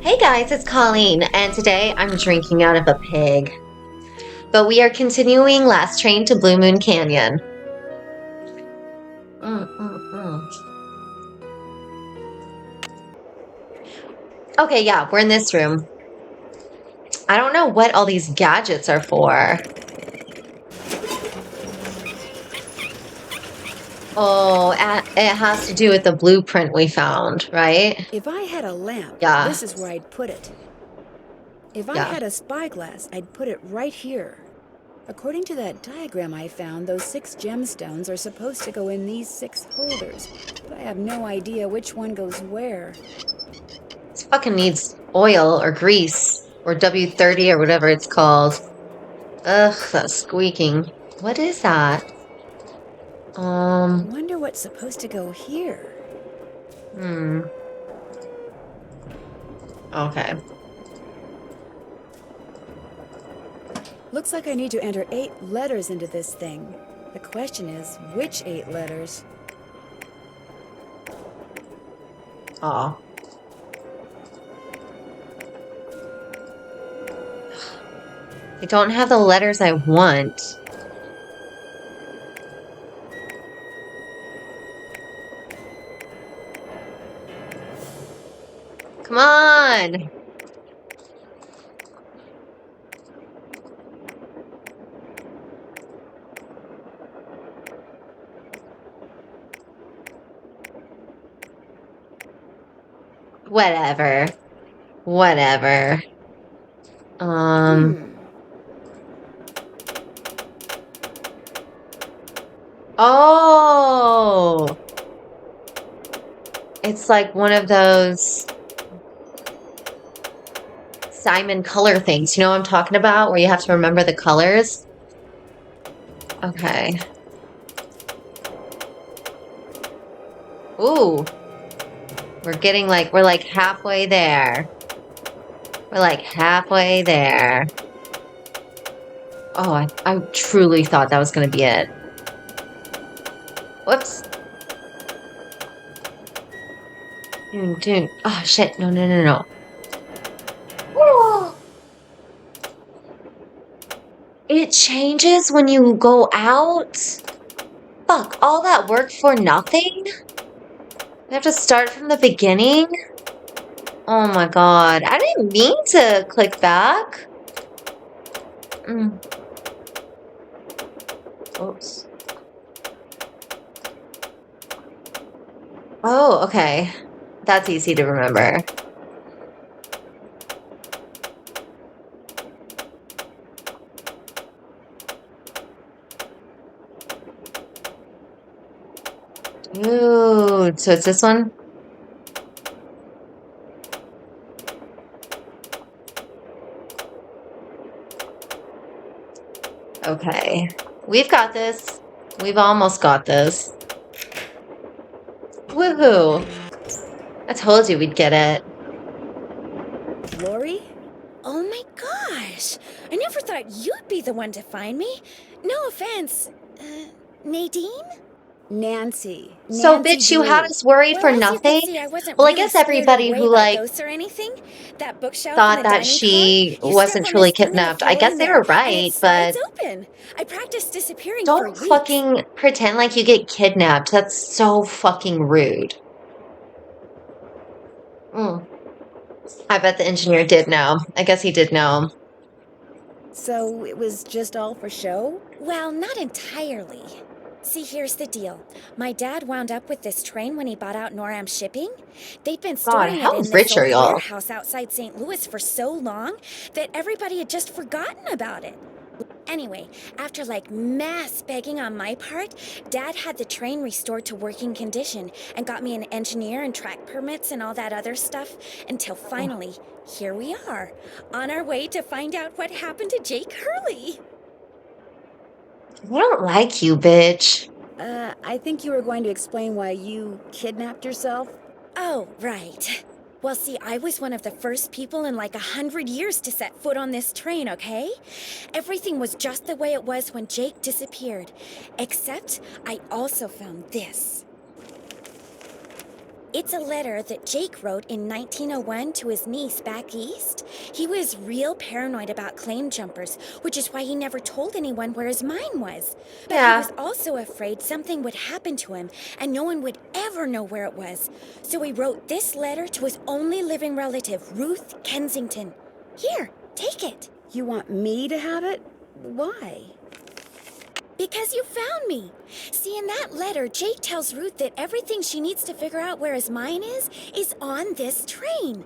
Hey guys, it's Colleen, and today I'm drinking out of a pig. But we are continuing Last Train to Blue Moon Canyon. Mm. Okay, yeah, we're in this room. I don't know what all these gadgets are for. Oh, it has to do with the blueprint we found, right? If I had a lamp, Yeah, this is where I'd put it. If I yeah. had a spyglass, I'd put it right here. According to that diagram I found, those 6 gemstones are supposed to go in these 6 holders, but I have no idea which one goes where. This fucking needs oil or grease or W30 or whatever it's called. Ugh, that's squeaking. What is that? I wonder what's supposed to go here. Hmm. Okay. Looks like I need to enter 8 letters into this thing. The question is, which 8 letters? Oh. I don't have the letters I want. Come on! Whatever. Whatever. Um. Hmm. Oh! It's like one of those Simon color things. You know what I'm talking about? Where you have to remember the colors? Okay. Ooh. We're like halfway there. We're like halfway there. Oh, I truly thought that was going to be it. Whoops. Dune. Oh, shit. No, no, no, no. Oh, it changes when you go out? Fuck, all that work for nothing? We have to start from the beginning? Oh my god. I didn't mean to click back. Mm. Oops. Oh, okay. That's easy to remember. Ooh, so it's this one? Okay. We've got this. We've almost got this. Woohoo! I told you we'd get it. Lori? Oh my gosh! I never thought you'd be the one to find me. No offense. Nadine? Nancy. So, Nancy bitch, you had Drew. us worried for Well, as you can nothing? see, I wasn't Well, I really guess scared everybody away who, by like, ghosts or anything. That bookshelf in thought the that dining car, she you step wasn't on truly this thing in the kidnapped. I floor guess in they there, were and it right, slides but open. I practiced disappearing for don't weeks. fucking pretend like you get kidnapped. That's so fucking rude. Mm. I bet the engineer did know. I guess he did know. So it was just all for show? Well, not entirely. See, here's the deal. My dad wound up with this train when he bought out Noram Shipping. They'd been God, storing it how in this rich are old y'all? warehouse outside St. Louis for so long that everybody had just forgotten about it. Anyway, after like mass begging on my part, Dad had the train restored to working condition and got me an engineer and track permits and all that other stuff until finally, here we are, on our way to find out what happened to Jake Hurley. I don't like you, bitch. I think you were going to explain why you kidnapped yourself. Oh, right. Well, see, I was one of the first people in like 100 years to set foot on this train, okay? Everything was just the way it was when Jake disappeared. Except I also found this. It's a letter that Jake wrote in 1901 to his niece back east. He was real paranoid about claim jumpers, which is why he never told anyone where his mine was. But he Yeah. was also afraid something would happen to him and no one would ever know where it was. So he wrote this letter to his only living relative, Ruth Kensington. Here, take it. You want me to have it? Why? Because you found me. See, in that letter, Jake tells Ruth that everything she needs to figure out where his mine is on this train.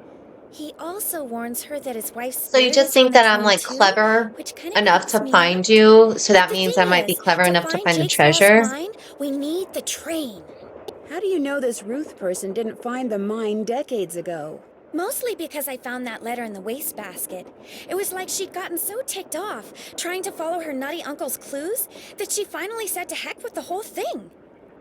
He also warns her that his wife's So you spirit just is think on the that I'm train like too, clever which kinda enough creeps to me find out. you, so But that the means I thing might be is, clever enough to find the Jake's lost treasure? mine, we need the train. How do you know this Ruth person didn't find the mine decades ago? Mostly because I found that letter in the wastebasket. It was like she'd gotten so ticked off trying to follow her nutty uncle's clues that she finally said to heck with the whole thing.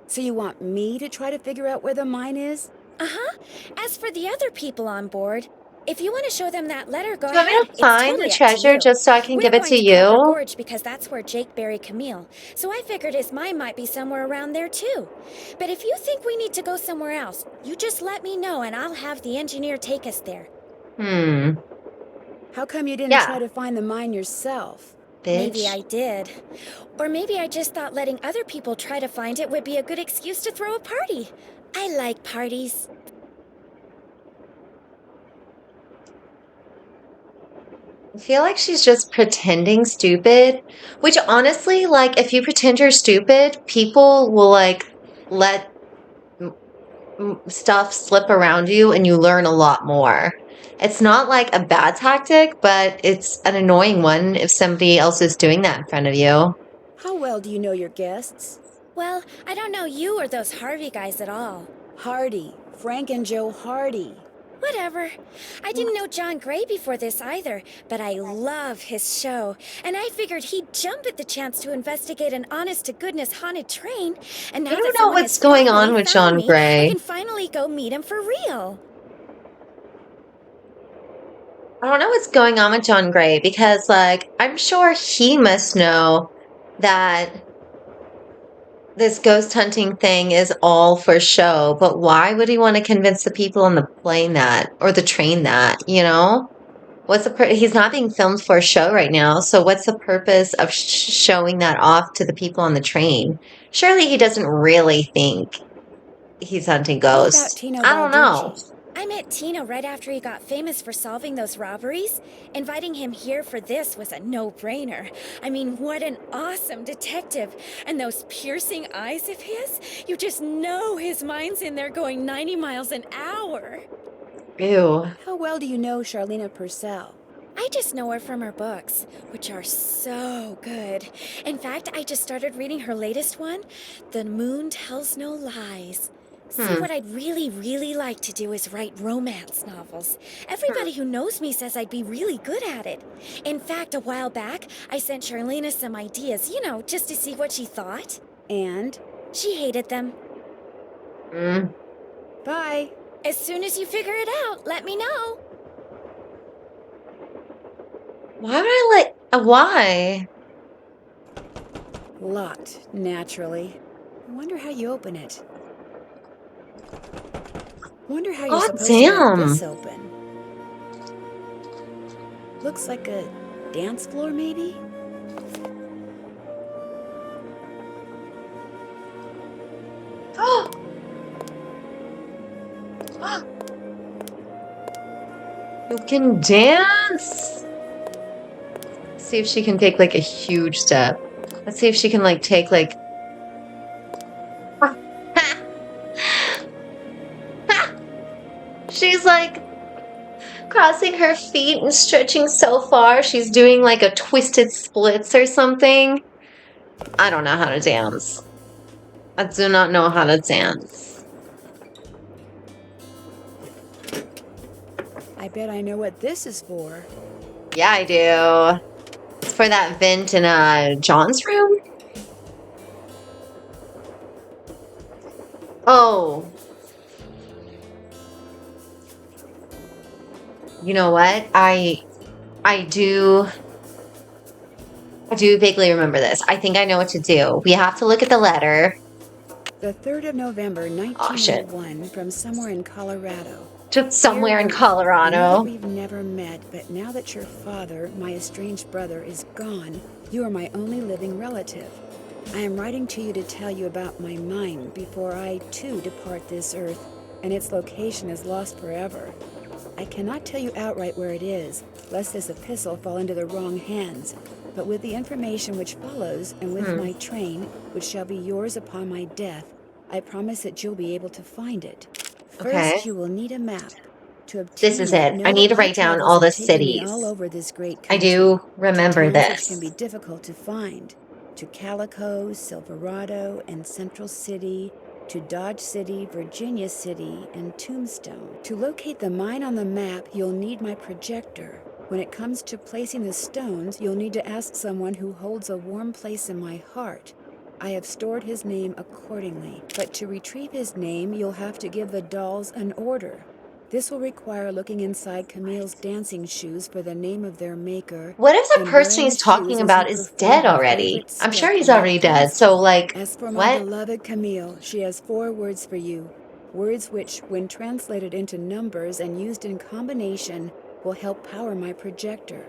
So you want me to try to figure out where the mine is? Uh-huh. As for the other people on board, if you want to show them that letter, go Do you want ahead. me to find Totally the up to treasure you. just so I can We're give it going to Copper you? Gorge because that's where Jake buried Camille. So I figured his mine might be somewhere around there too. But if you think we need to go somewhere else, you just let me know and I'll have the engineer take us there. How come you didn't Yeah. try to find the mine yourself? Maybe Bitch. I did. Or maybe I just thought letting other people try to find it would be a good excuse to throw a party. I like parties. I feel like she's just pretending stupid, which honestly, like, if you pretend you're stupid, people will, like, let stuff slip around you and you learn a lot more. It's not like a bad tactic, but it's an annoying one if somebody else is doing that in front of you. How well do you know your guests? Well, I don't know you or those Harvey guys at all. Hardy. Frank and Joe Hardy. Whatever. I didn't know John Gray before this either, but I love his show. And I figured he'd jump at the chance to investigate an honest-to-goodness haunted train. And now I don't that know someone what's has going on finally with found John me, I Gray. can finally go meet him for real. I don't know what's going on with John Gray because, like, I'm sure he must know that this ghost hunting thing is all for show, but why would he want to convince the people on the plane that or the train that, you know? What's the he's not being filmed for a show right now, so what's the purpose of showing that off to the people on the train? Surely he doesn't really think he's hunting What about ghosts. Tino I don't know. Balducci? I met Tino right after he got famous for solving those robberies. Inviting him here for this was a no-brainer. I mean, what an awesome detective. And those piercing eyes of his, you just know his mind's in there going 90 miles an hour. Ew. How well do you know Charlena Purcell? I just know her from her books, which are so good. In fact, I just started reading her latest one, The Moon Tells No Lies. See, what I'd really, really like to do is write romance novels. Everybody who knows me says I'd be really good at it. In fact, a while back, I sent Charlena some ideas, just to see what she thought. And? She hated them. Bye. As soon as you figure it out, let me know. Why would I why? Locked, naturally. I wonder how you open it. Wonder how you're God supposed to get damn. this open. Looks like a dance floor, maybe? You can dance. See if she can take like a huge step. Let's see if she can like take like she's like crossing her feet and stretching so far. She's doing like a twisted splits or something. I don't know how to dance. I do not know how to dance. I bet I know what this is for. Yeah, I do. It's for that vent in John's room. Oh. You know what? I do vaguely remember this. I think I know what to do. We have to look at the letter. The 3rd of November, Oh, shit. 1901, from somewhere in Colorado. Just Dear somewhere in Ruth, I know that Colorado. we've never met, but now that your father, my estranged brother, is gone, you are my only living relative. I am writing to you to tell you about my mine before I, too, depart this earth, and its location is lost forever. I cannot tell you outright where it is, lest this epistle fall into the wrong hands, but with the information which follows, and with my train, which shall be yours upon my death, I promise that you'll be able to find it. Okay. First, you will need a map. To obtain This is it. know I need that to my write down travels all the have taken me cities. all over this great I country. do remember to towns which can be this. difficult to find. To Calico, Silverado, and Central City, to Dodge City, Virginia City, and Tombstone. To locate the mine on the map, you'll need my projector. When it comes to placing the stones, you'll need to ask someone who holds a warm place in my heart. I have stored his name accordingly, but to retrieve his name, you'll have to give the dolls an order. This will require looking inside Camille's dancing shoes for the name of their maker. What if the and person wearing he's the talking shoes as about you is perform dead her already? favorite I'm sure step he's in the already dead, dance. so like, As for my what? beloved Camille, she has 4 words for you. Words which, when translated into numbers and used in combination, will help power my projector.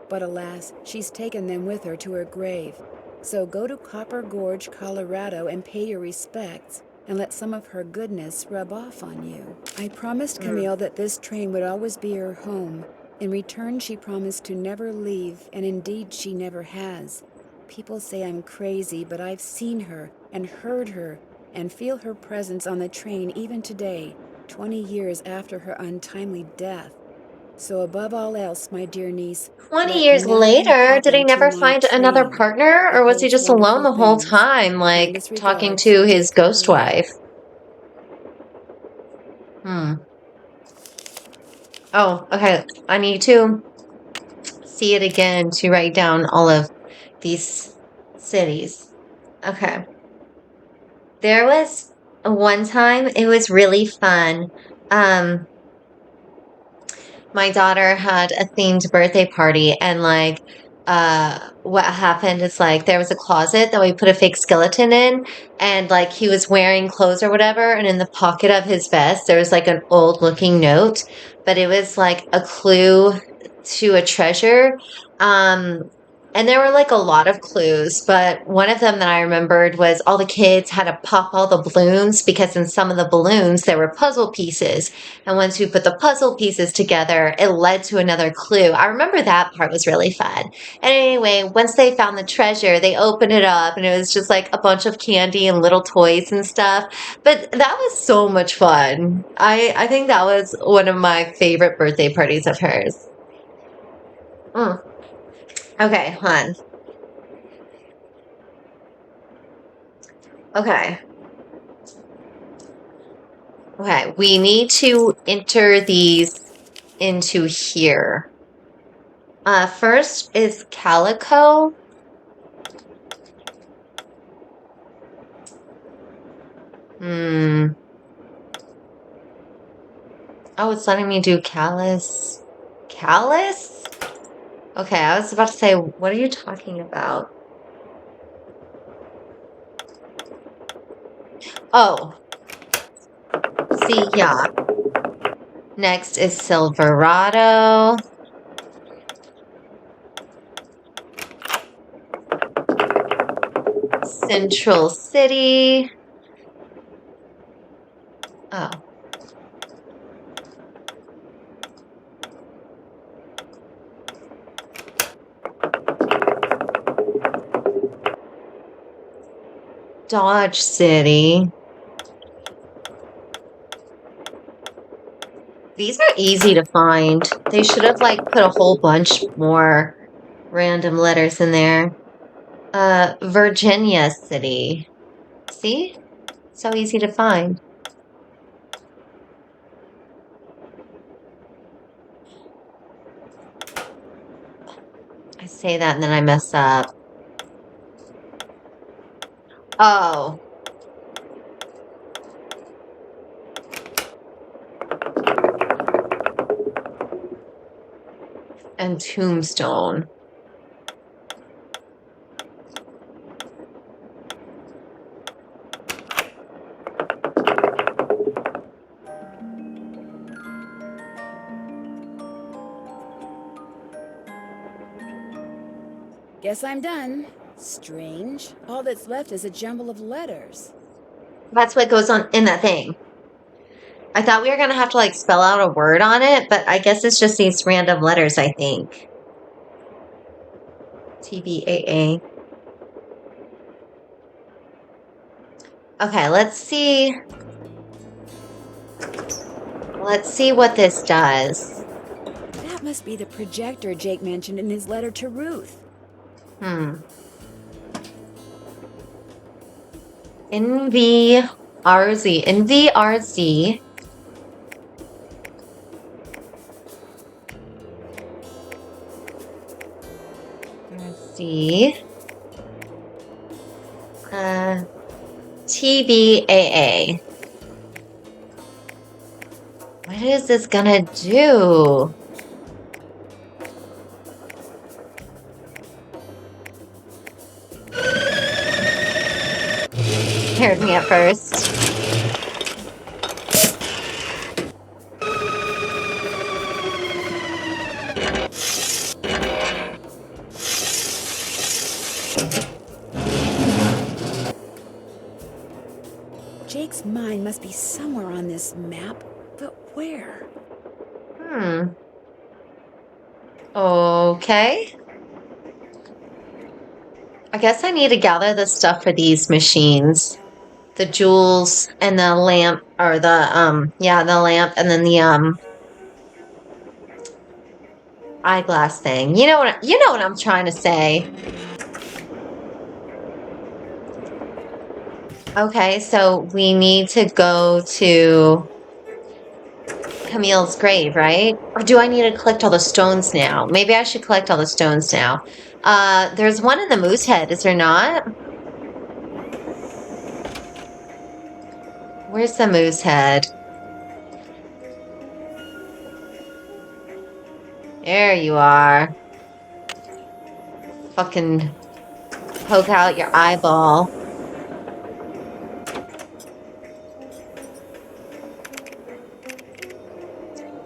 But alas, she's taken them with her to her grave. So go to Copper Gorge, Colorado, and pay your respects, and let some of her goodness rub off on you. I promised Camille that this train would always be her home. In return, she promised to never leave, and indeed she never has. People say I'm crazy, but I've seen her, and heard her, and feel her presence on the train even today, 20 years after her untimely death. So above all else, my dear niece, 20 let years nothing later, did he happen to never my find another train. partner, It or was he holds just alone wonderful the whole things. time, like Kindest talking regards, to his Jacob ghost Moody. wife? Oh, okay. I need to see it again to write down all of these cities. Okay. There was one time, it was really fun. My daughter had a themed birthday party, and like what happened is like there was a closet that we put a fake skeleton in, and like he was wearing clothes or whatever, and in the pocket of his vest there was like an old looking note, but it was like a clue to a treasure. And there were like a lot of clues, but one of them that I remembered was all the kids had to pop all the balloons because in some of the balloons there were puzzle pieces. And once we put the puzzle pieces together, it led to another clue. I remember that part was really fun. And anyway, once they found the treasure, they opened it up and it was just like a bunch of candy and little toys and stuff. But that was so much fun. I think that was one of my favorite birthday parties of hers. Okay, hon. Okay. Okay, we need to enter these into here. First is Calico. Oh, it's letting me do Callus. Callus? Okay, I was about to say, what are you talking about? Oh. See, yeah. Next is Silverado. Central City. Oh. Dodge City. These are easy to find. They should have like put a whole bunch more random letters in there. Virginia City. See? So easy to find. I say that and then I mess up. Oh. And Tombstone. Guess I'm done. Strange. All that's left is a jumble of letters. That's what goes on in that thing. I thought we were going to have to like spell out a word on it, but I guess it's just these random letters, I think. TBAA. Okay, let's see. Let's see what this does. That must be the projector Jake mentioned in his letter to Ruth. NVRZ. NVRZ. Let's see. TBAA. What is this gonna do? Scared me at first. Jake's mind must be somewhere on this map, but where? Okay. I guess I need to gather the stuff for these machines. The jewels and the lamp, or the lamp, and then the eyeglass thing. You know what I'm trying to say. Okay, so we need to go to Camille's grave, right? Or do I need to collect all the stones now? Maybe I should collect all the stones now. There's one in the moose head, is there not? Where's the moose head? There you are. Fucking poke out your eyeball.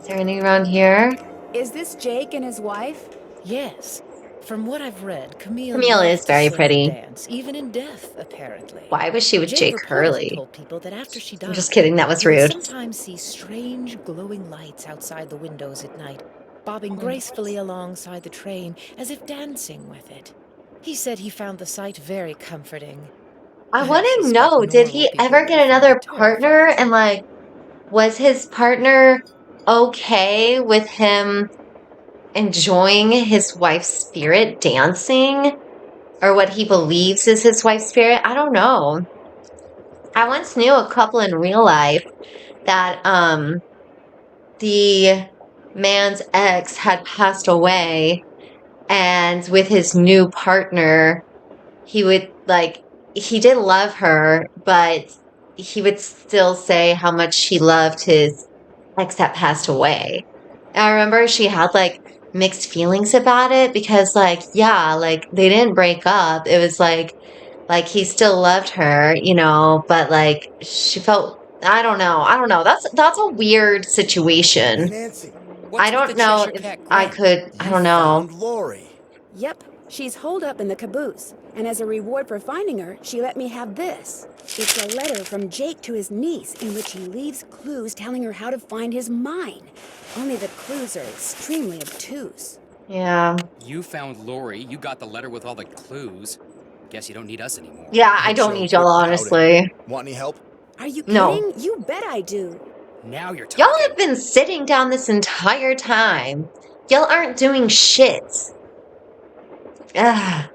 Is there any around here? Is this Jake and his wife? Yes. From what I've read, Camille Is very pretty. Dance, even in death, apparently. Why was she with Jake reportedly Hurley? told people that after she died, I'm just kidding, that was you would rude. sometimes see strange glowing lights outside the windows at night, bobbing gracefully alongside the train as if dancing with it. He said he found the sight very comforting. I want to know, did he ever get another partner? And like, was his partner okay with him enjoying his wife's spirit dancing? Or what he believes is his wife's spirit? I don't know. I once knew a couple in real life that the man's ex had passed away, and with his new partner, he would like, he did love her, but he would still say how much he loved his ex that passed away. And I remember she had like mixed feelings about it because like, yeah, like they didn't break up. It was like he still loved her, you know, but like she felt, I don't know. That's a weird situation. Nancy, I don't know if I could, I don't know. found Lori. Yep, she's holed up in the caboose. And as a reward for finding her, she let me have this. It's a letter from Jake to his niece in which he leaves clues telling her how to find his mine. Only the clues are extremely obtuse. Yeah. You found Lori. You got the letter with all the clues. Guess you don't need us anymore. Yeah, I don't need y'all, honestly. Want any help? Are you kidding? No. You bet I do. Now you're talking. Y'all have been sitting down this entire time. Y'all aren't doing shit. Ugh.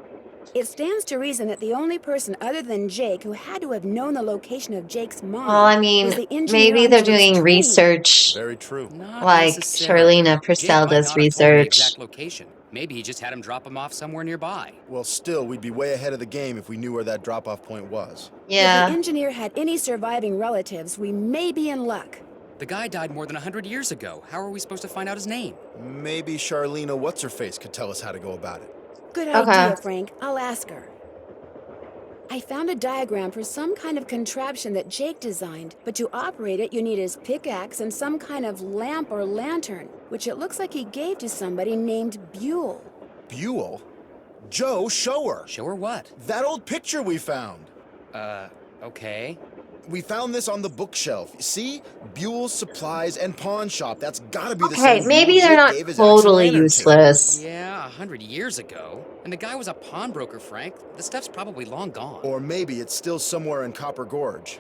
It stands to reason that the only person other than Jake who had to have known the location of Jake's mine Well, I mean, was the engineer maybe on they're Jake's doing train. research. Very true. Not Like necessarily. Charlena Jake Purcell might does not have told the research. exact location. Maybe he just had him drop him off somewhere nearby. Well, still, we'd be way ahead of the game if we knew where that drop-off point was. If the Yeah. engineer had any surviving relatives, we may be in luck. The guy died more than 100 years ago. How are we supposed to find out his name? Maybe Charlena What's-Her-Face could tell us how to go about it. Good Okay. idea, Frank. I'll ask her. I found a diagram for some kind of contraption that Jake designed, but to operate it, you need his pickaxe and some kind of lamp or lantern, which it looks like he gave to somebody named Buell. Buell? Joe, show her. Show her what? That old picture we found. Okay. We found this on the bookshelf. See? Buell's Supplies and Pawn Shop. That's gotta be the Okay, same maybe Buell they're Jake not gave his axe and totally lantern to. useless. Yeah, 100 years ago. And the guy was a pawnbroker, Frank. The stuff's probably long gone. Or maybe it's still somewhere in Copper Gorge.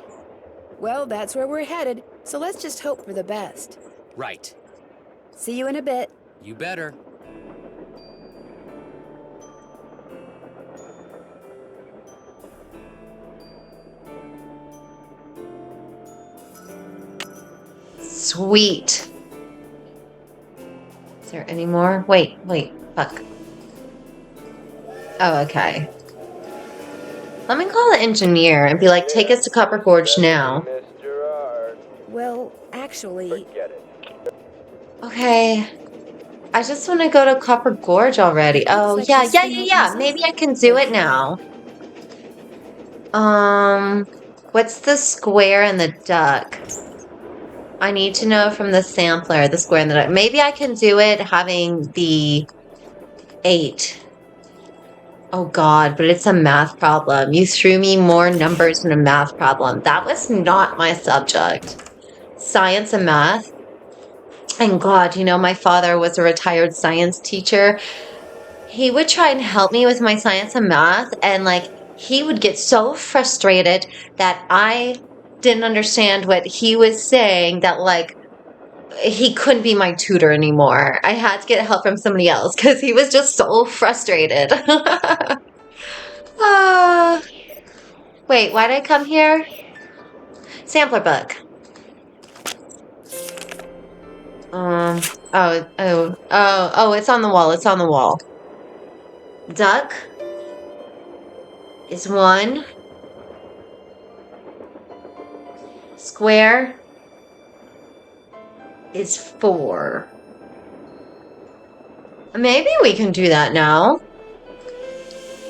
Well, that's where we're headed, so let's just hope for the best. Right. See you in a bit. You better. Sweet. Is there any more? Wait, fuck. Oh, okay. Let me call the engineer and be like, take us to Copper Gorge now. Well, actually, Okay. I just want to go to Copper Gorge already. Oh, like yeah, this yeah, thing yeah, opens yeah. up. Maybe I can do it now. What's the square and the duck? I need to know from the sampler, the square and the duck. Maybe I can do it having the 8. Oh God, but it's a math problem. You threw me more numbers in a math problem. That was not my subject. Science and math. And God, you know, my father was a retired science teacher. He would try and help me with my science and math, and like he would get so frustrated that I didn't understand what he was saying that like he couldn't be my tutor anymore. I had to get help from somebody else because he was just so frustrated. Wait, why did I come here? Sampler book. Oh, it's on the wall. It's on the wall. Duck is 1. Square is 4. Maybe we can do that now.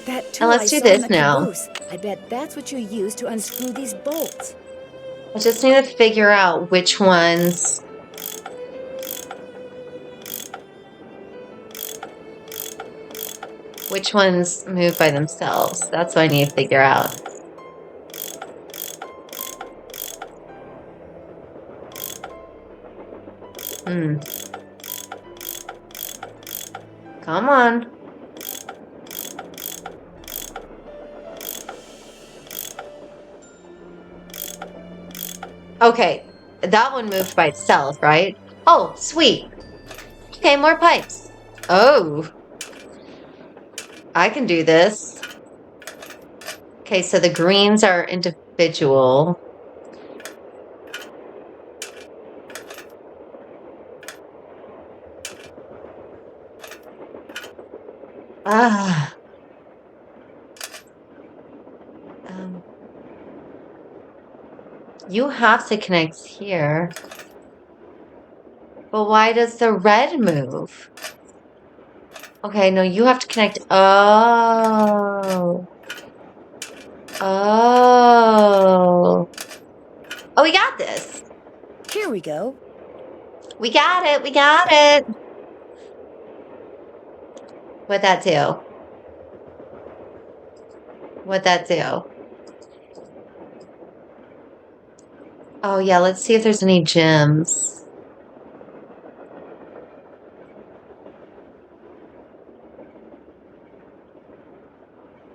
that tool let's I do saw in this the now. caboose. I bet that's what you use to unscrew these bolts. I just need to figure out which ones. Which ones move by themselves. That's what I need to figure out. Come on. Okay, that one moved by itself, right? Oh, sweet. Okay, more pipes. Oh. I can do this. Okay, so the greens are individual. Ah. You have to connect here. But why does the red move? Okay, no, you have to connect. Oh. Oh. Oh, we got this. Here we go. We got it. We got it. What'd that do? What'd that do? Oh, yeah, let's see if there's any gems.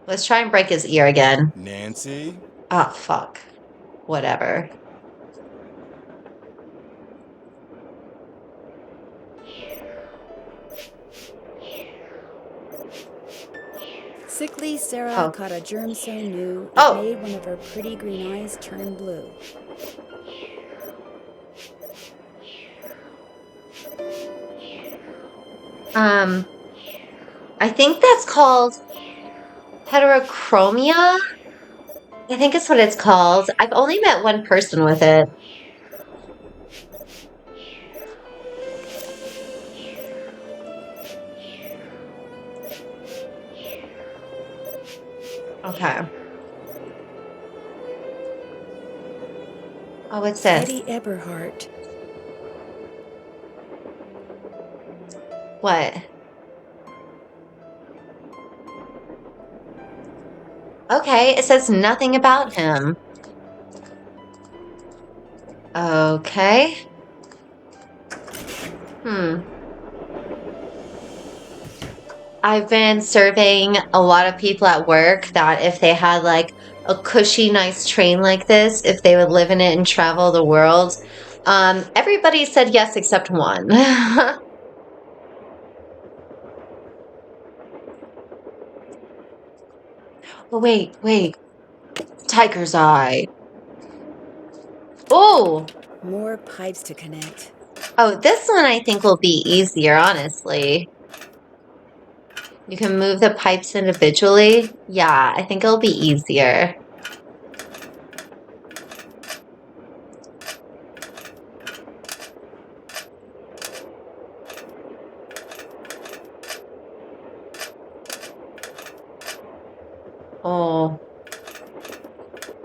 Let's try and break his ear again. Nancy? Oh, fuck. Whatever. Sickly Sarah Oh. caught a germ so new it Oh. made one of her pretty green eyes turn blue. I think that's called heterochromia. I think it's what it's called. I've only met one person with it. Okay. Oh, what's this? Eddie Eberhardt. What? Okay, it says nothing about him. Okay. I've been surveying a lot of people at work that if they had like a cushy, nice train like this, if they would live in it and travel the world. Everybody said yes except one. Oh, wait. Tiger's Eye. Oh! More pipes to connect. Oh, this one I think will be easier, honestly. You can move the pipes individually. Yeah, I think it'll be easier. Oh.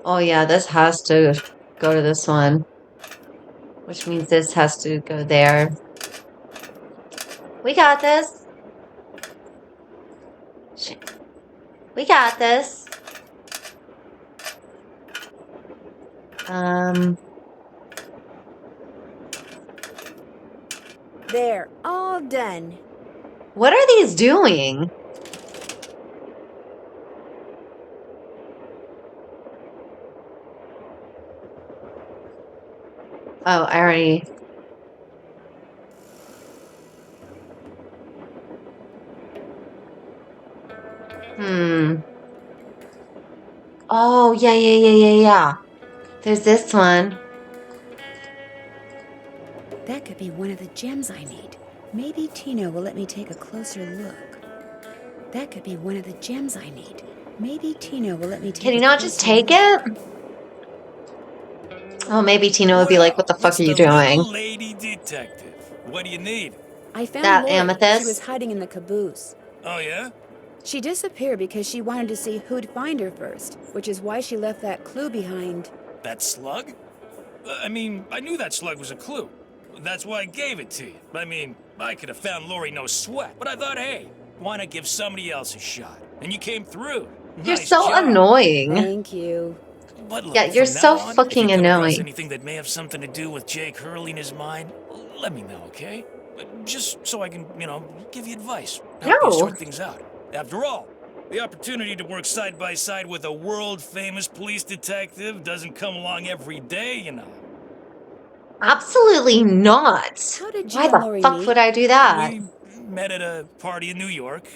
Oh yeah, this has to go to this one. Which means this has to go there. We got this. Shit. We got this. There, all done. What are these doing? Oh, I already... Oh, yeah. There's this one. That could be one of the gems I need. Maybe Tino will let me take a closer look. That could be one of the gems I need. Maybe Tino will let me take Can a you not just closer take look. it? Oh, maybe Tina would be like, what the fuck It's are you the doing? little lady detective. What do you need? I found That Lori. amethyst? She was hiding in the caboose. Oh, yeah? She disappeared because she wanted to see who'd find her first, which is why she left that clue behind. That slug? I mean, I knew that slug was a clue. That's why I gave it to you. I mean, I could have found Lori no sweat. But I thought, hey, why not give somebody else a shot? And you came through. You're Nice so job. annoying. Thank you. But look, Yeah, you're from so now on, fucking if you come across annoying. anything that may have something to do with Jake Hurley in his mind, let me know, okay? Just so I can, give you advice. Help No. you sort things out. After all, the opportunity to work side by side with a world-famous police detective doesn't come along every day, Absolutely not. How did you Why and the Lori fuck meet? would I do that? We met at a party in New York.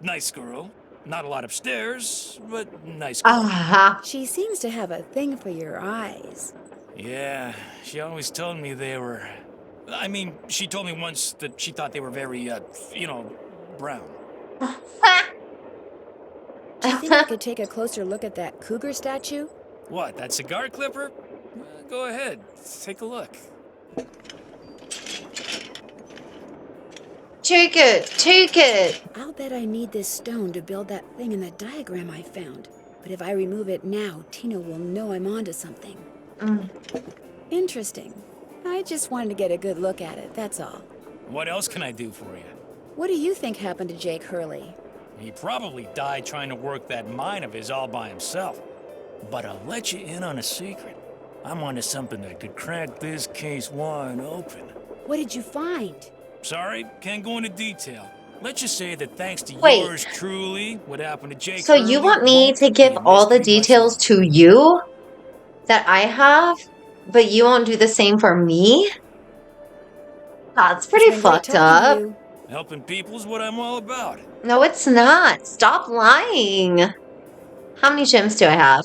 Nice girl. Not a lot upstairs, but nice girl. Ah, She seems to have a thing for your eyes. Yeah, she always told me they were... I mean, she told me once that she thought they were very, brown. Do you think I could take a closer look at that cougar statue? What, that cigar clipper? Go ahead, take a look. Take it. I'll bet I need this stone to build that thing in the diagram I found. But if I remove it now, Tina will know I'm onto something. Interesting. I just wanted to get a good look at it, that's all. What else can I do for you? What do you think happened to Jake Hurley? He probably died trying to work that mine of his all by himself. But I'll let you in on a secret. I'm onto something that could crack this case wide open. What did you find? Sorry, can't go into detail. Let's just say that thanks to Wait. yours truly, what happened to Jake So Hurley you want me won't to be give a all the mystery much details longer. to you that I have, but you won't do the same for me? That's pretty It's been great fucked talking to up. you. Helping people's what I'm all about. No, it's not. Stop lying. How many gems do I have?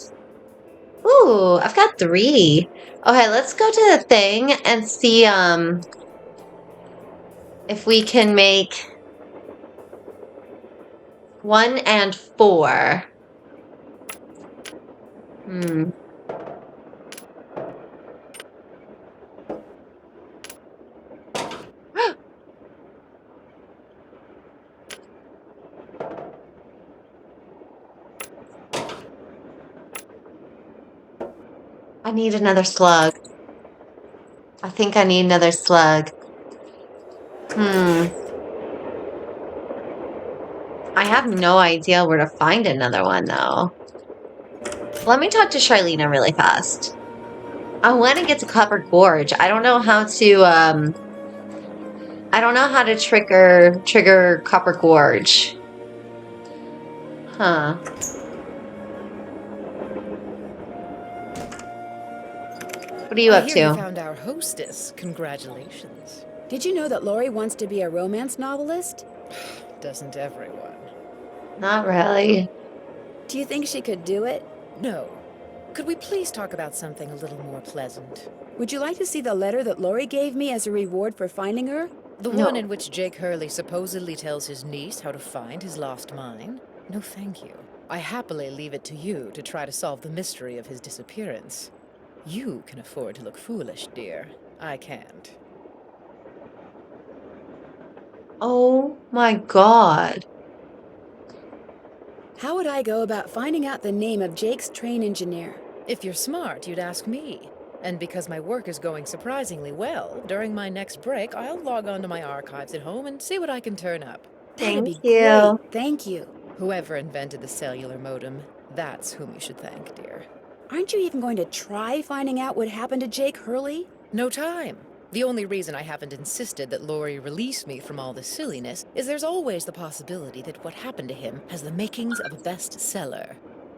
Ooh, I've got 3. Okay, let's go to the thing and see if we can make 1 and 4. I need another slug. I think I need another slug. I have no idea where to find another one, though. Let me talk to Charlena really fast. I want to get to Copper Gorge. I don't know how to, I don't know how to trigger Copper Gorge. Huh. What are you I up hear you to? found our hostess. Congratulations. Did you know that Lori wants to be a romance novelist? Doesn't everyone? Not really. Do you think she could do it? No. Could we please talk about something a little more pleasant? Would you like to see the letter that Lori gave me as a reward for finding her? The No. one in which Jake Hurley supposedly tells his niece how to find his lost mine? No, thank you. I happily leave it to you to try to solve the mystery of his disappearance. You can afford to look foolish, dear. I can't. Oh my god. How would I go about finding out the name of Jake's train engineer? If you're smart, you'd ask me. And because my work is going surprisingly well, during my next break, I'll log on to my archives at home and see what I can turn up. That'd Thank be you. great. Thank you. Whoever invented the cellular modem, that's whom you should thank, dear. Aren't you even going to try finding out what happened to Jake Hurley? No time. The only reason I haven't insisted that Lori release me from all this silliness is there's always the possibility that what happened to him has the makings of a bestseller.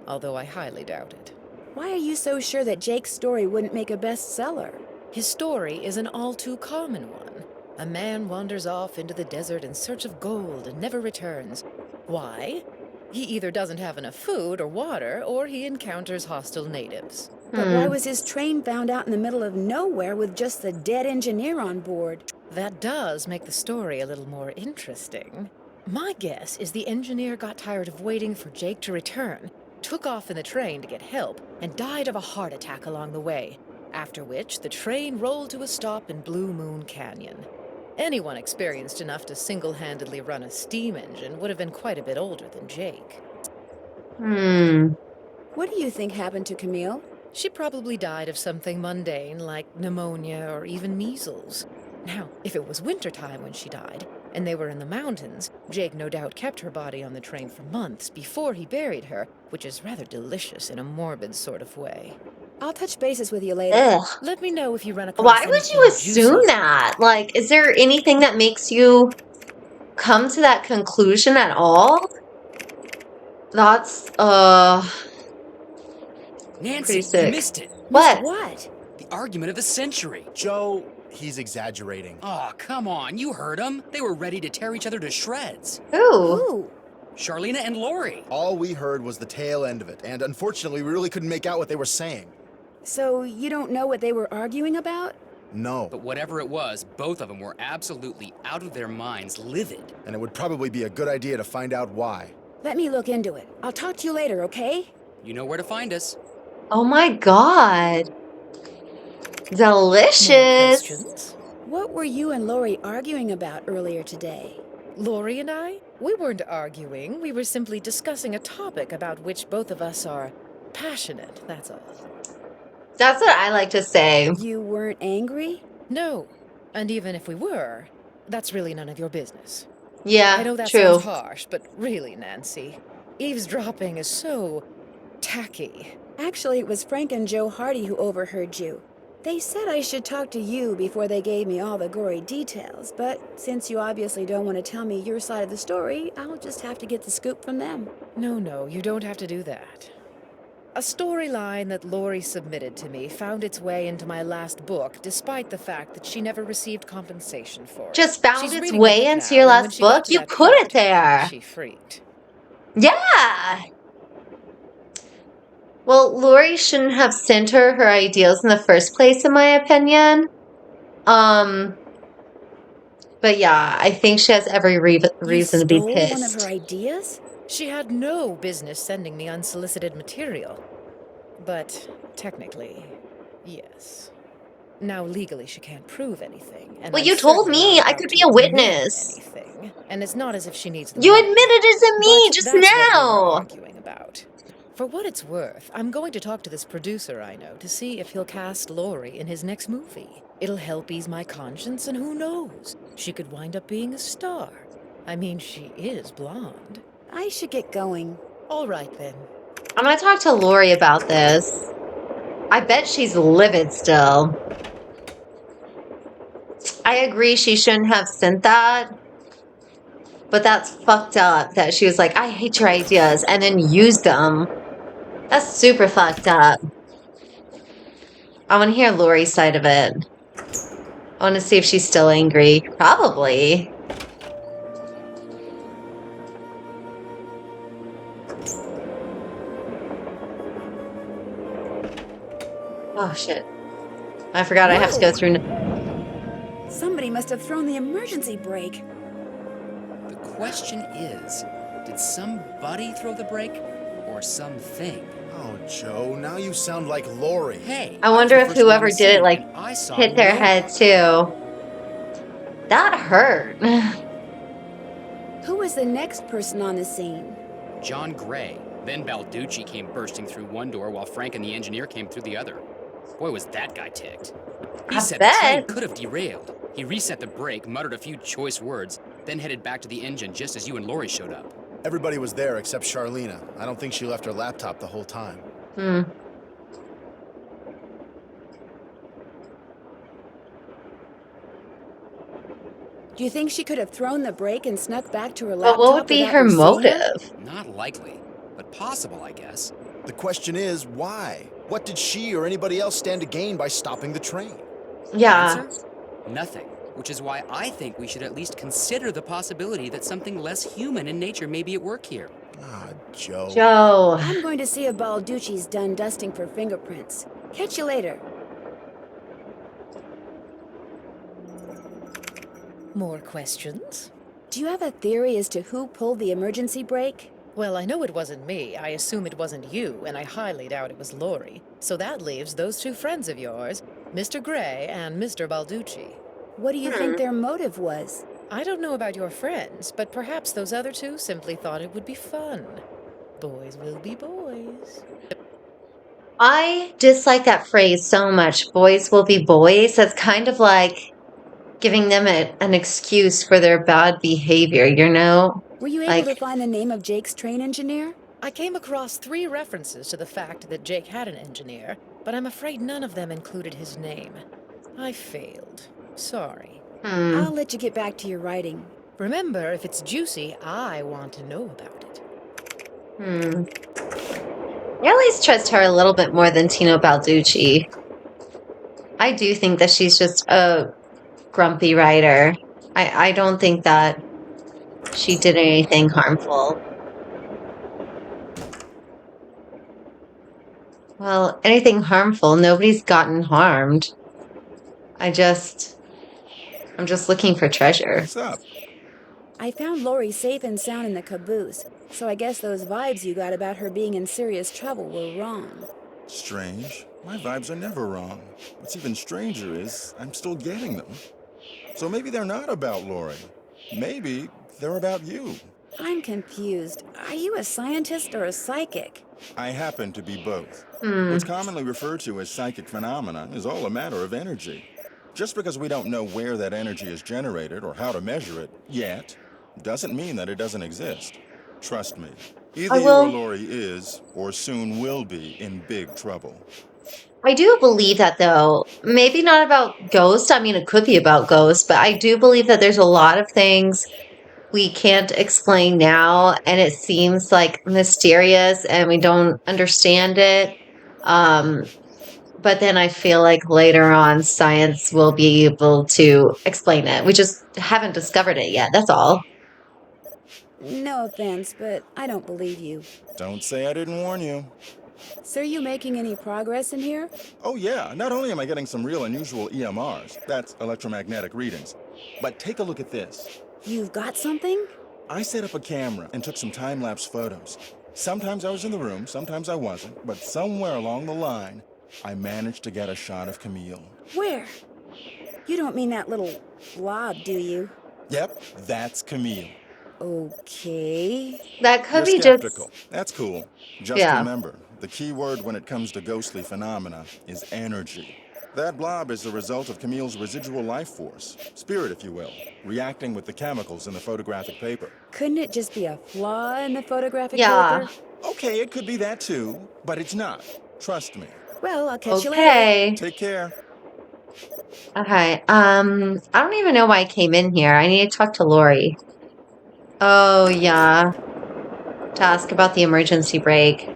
Although I highly doubt it. Why are you so sure that Jake's story wouldn't make a bestseller? His story is an all too common one. A man wanders off into the desert in search of gold and never returns. Why? He either doesn't have enough food or water, or he encounters hostile natives. But why was his train found out in the middle of nowhere with just the dead engineer on board? That does make the story a little more interesting. My guess is the engineer got tired of waiting for Jake to return, took off in the train to get help, and died of a heart attack along the way, after which the train rolled to a stop in Blue Moon Canyon. Anyone experienced enough to single-handedly run a steam engine would have been quite a bit older than Jake. What do you think happened to Camille? She probably died of something mundane like pneumonia or even measles. Now, if it was wintertime when she died, and they were in the mountains, Jake no doubt kept her body on the train for months before he buried her, which is rather delicious in a morbid sort of way. I'll touch bases with you later. Ugh. Let me know if you run across Why would anything you assume juicy. that? Like, is there anything that makes you come to that conclusion at all? That's, Nancy, Pretty you sick. missed it. what? What? The argument of the century. Joe, he's exaggerating. Oh, come on. You heard them. They were ready to tear each other to shreds. Ooh. Ooh. Charlena and Lori. All we heard was the tail end of it, and unfortunately, we really couldn't make out what they were saying. So you don't know what they were arguing about? No, But whatever it was, both of them were absolutely out of their minds, livid. and it would probably be a good idea to find out why. Let me look into it. I'll talk to you later, okay? You know where to find us. Oh my god. More Delicious. questions? What were you and Lori arguing about earlier today? Lori and I? We weren't arguing. We were simply discussing a topic about which both of us are passionate, that's all. That's what I like to say. You weren't angry? No. And even if we were, that's really none of your business. Yeah, I know that true. sounds harsh, but really, Nancy, eavesdropping is so tacky. Actually, it was Frank and Joe Hardy who overheard you. They said I should talk to you before they gave me all the gory details, but since you obviously don't want to tell me your side of the story, I'll just have to get the scoop from them. No, you don't have to do that. A storyline that Lori submitted to me found its way into my last book, despite the fact that she never received compensation for it. Just found She's its reading the way book into now, your and when last she got book? to You that put it part, there. She freaked. Yeah. Well, Lori shouldn't have sent her ideals in the first place, in my opinion. But yeah, I think she has every reason to be You stole one of pissed. her ideas? She had no business sending me unsolicited material. But technically, yes. Now legally she can't prove anything. And Well, I'm you told certainly me not I about could to be a admit witness. anything. And it's not as if she needs the You money. admitted it to me But just that's what we were now. arguing about. For what it's worth, I'm going to talk to this producer I know to see if he'll cast Lori in his next movie. It'll help ease my conscience, and who knows? She could wind up being a star. I mean, she is blonde. I should get going. All right, then. I'm gonna talk to Lori about this. I bet she's livid still. I agree she shouldn't have sent that. But that's fucked up that she was like, I hate your ideas, and then used them. That's super fucked up. I want to hear Lori's side of it. I want to see if she's still angry. Probably. Oh, shit. I forgot I have to go through... Somebody must have thrown the emergency brake. The question is, did somebody throw the brake or something? Oh, Joe, now you sound like Lori. Hey, I wonder was if the first one whoever to did see it, like, and I saw hit their no head, one. too. That hurt. Who was the next person on the scene? John Gray. Then Balducci came bursting through one door while Frank and the engineer came through the other. Boy, was that guy ticked. He I said the train bet. could have derailed. He reset the brake, muttered a few choice words, then headed back to the engine just as you and Lori showed up. Everybody was there except Charlena. I don't think she left her laptop the whole time. Hmm. Do you think she could have thrown the brake and snuck back to her But laptop what would be without her you seeing motive? Not likely, but possible, I guess. The question is, why? What did she or anybody else stand to gain by stopping the train? Yeah. Answer? Nothing. Which is why I think we should at least consider the possibility that something less human in nature may be at work here. Ah, Joe. Joe. I'm going to see if Balducci's done dusting for fingerprints. Catch you later. More questions? Do you have a theory as to who pulled the emergency brake? Well, I know it wasn't me. I assume it wasn't you, and I highly doubt it was Lori. So that leaves those two friends of yours, Mr. Gray and Mr. Balducci. What do you think their motive was? I don't know about your friends, but perhaps those other two simply thought it would be fun. Boys will be boys. I dislike that phrase so much. Boys will be boys. That's kind of like giving them an excuse for their bad behavior, you know? Were you able to find the name of Jake's train engineer? I came across 3 references to the fact that Jake had an engineer, but I'm afraid none of them included his name. I failed. Sorry. I'll let you get back to your writing. Remember, if it's juicy, I want to know about it. I at least trust her a little bit more than Tino Balducci. I do think that she's just a grumpy writer. I don't think that she did anything harmful. Well, anything harmful, nobody's gotten harmed. I'm just looking for treasure. What's up? I found Lori safe and sound in the caboose, so I guess those vibes you got about her being in serious trouble were wrong. Strange. My vibes are never wrong. What's even stranger is I'm still getting them. So maybe they're not about Lori. Maybe they're about you. I'm confused. Are you a scientist or a psychic? I happen to be both. What's commonly referred to as psychic phenomena is all a matter of energy. Just because we don't know where that energy is generated or how to measure it yet, doesn't mean that it doesn't exist. Trust me. Either you or Lori is, or soon will be, in big trouble. I do believe that, though. Maybe not about ghosts. I mean, it could be about ghosts, but I do believe that there's a lot of things we can't explain now, and it seems like mysterious, and we don't understand it. But then I feel like later on, science will be able to explain it. We just haven't discovered it yet. That's all. No offense, but I don't believe you. Don't say I didn't warn you. So are you making any progress in here? Oh yeah, not only am I getting some real unusual EMRs, that's electromagnetic readings, but take a look at this. You've got something? I set up a camera and took some time-lapse photos. Sometimes I was in the room, sometimes I wasn't, but somewhere along the line, I managed to get a shot of Camille. Where? You don't mean that little blob, do you? Yep, that's Camille. Okay. That could You're be skeptical. just... That's cool. Just Yeah. remember, the key word when it comes to ghostly phenomena is energy. That blob is the result of Camille's residual life force, spirit if you will, reacting with the chemicals in the photographic paper. Couldn't it just be a flaw in the photographic Yeah. paper? Okay, it could be that too, but it's not. Trust me. Well, I'll catch you later. Okay. Take care. Okay. I don't even know why I came in here. I need to talk to Lori. Oh, yeah. To ask about the emergency brake.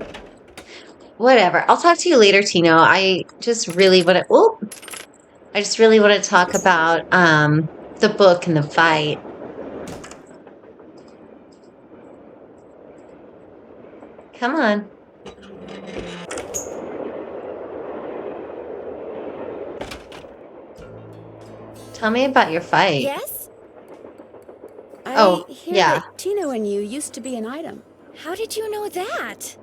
Whatever. I'll talk to you later, Tino. I just really want to talk about the book and the fight. Come on. Tell me about your fight. Yes? Oh, I hear yeah. that Tino and you used to be an item. How did you know that?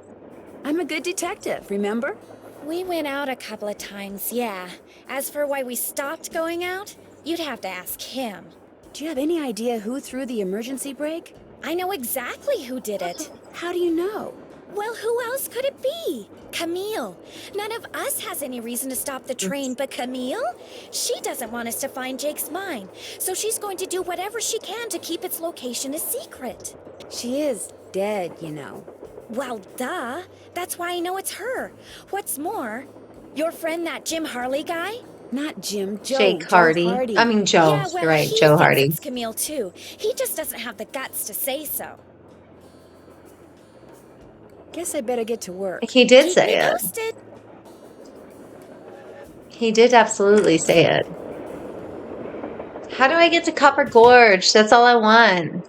I'm a good detective, remember? We went out a couple of times, yeah. As for why we stopped going out, you'd have to ask him. Do you have any idea who threw the emergency brake? I know exactly who did it. How do you know? Well, who else could it be? Camille. None of us has any reason to stop the train but Camille. She doesn't want us to find Jake's mine, so she's going to do whatever she can to keep its location a secret. She is dead, you know. Well, duh. That's why I know it's her. What's more, your friend, that Jim Harley guy? Not Jim, Joe. Jake Joe Hardy. I mean, Joe. Yeah, well, You're right, he Joe thinks Hardy. it's Camille too. He just doesn't have the guts to say so. Guess I better get to work. He did Keep say me it. posted. He did absolutely say it. How do I get to Copper Gorge? That's all I want.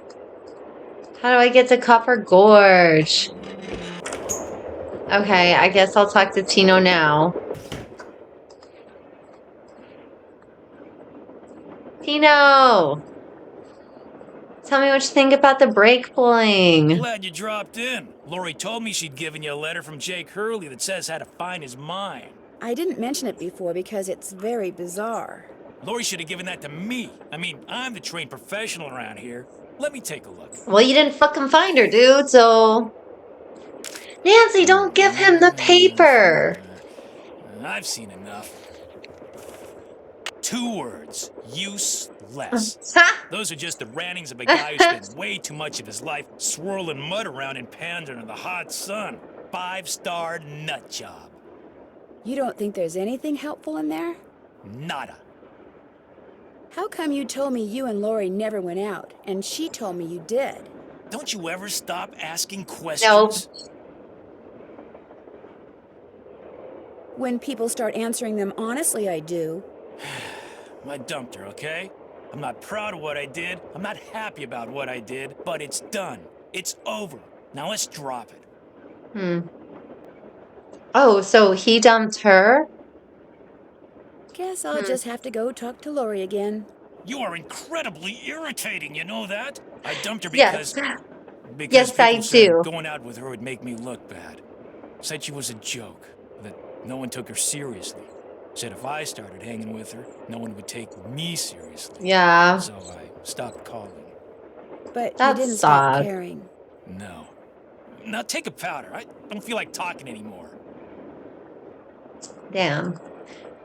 How do I get to Copper Gorge? Okay, I guess I'll talk to Tino now. Tino! Tell me what you think about the brake pulling. Glad you dropped in. Lori told me she'd given you a letter from Jake Hurley that says how to find his mine. I didn't mention it before because it's very bizarre. Lori should have given that to me. I mean, I'm the trained professional around here. Let me take a look. Well, you didn't fucking find her, dude, so... Nancy, don't give him the paper! I've seen enough. 2 words. Useless. Ha! Those are just the rantings of a guy who spends way too much of his life swirling mud around in Pandora in the hot sun. 5-star nut job. You don't think there's anything helpful in there? Nada. How come you told me you and Lori never went out, and she told me you did? Don't you ever stop asking Nope. questions? When people start answering them honestly, I do. I dumped her, okay? I'm not proud of what I did. I'm not happy about what I did, but it's done. It's over. Now let's drop it. Oh, so he dumped her? Guess I'll just have to go talk to Lori again. You are incredibly irritating, you know that? I dumped her Yes. because Yes, I people said do. going out with her would make me look bad. Said she was a joke, that no one took her seriously. Said if I started hanging with her, no one would take me seriously. Yeah. So I stopped calling. But That's you didn't stop sad. caring. No. Now take a powder. I don't feel like talking anymore. Damn.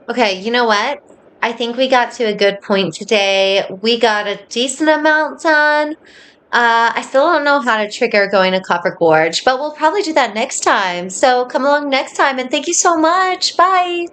Okay, you know what? I think we got to a good point today. We got a decent amount done. I still don't know how to trigger going to Copper Gorge, but we'll probably do that next time. So come along next time, and thank you so much. Bye.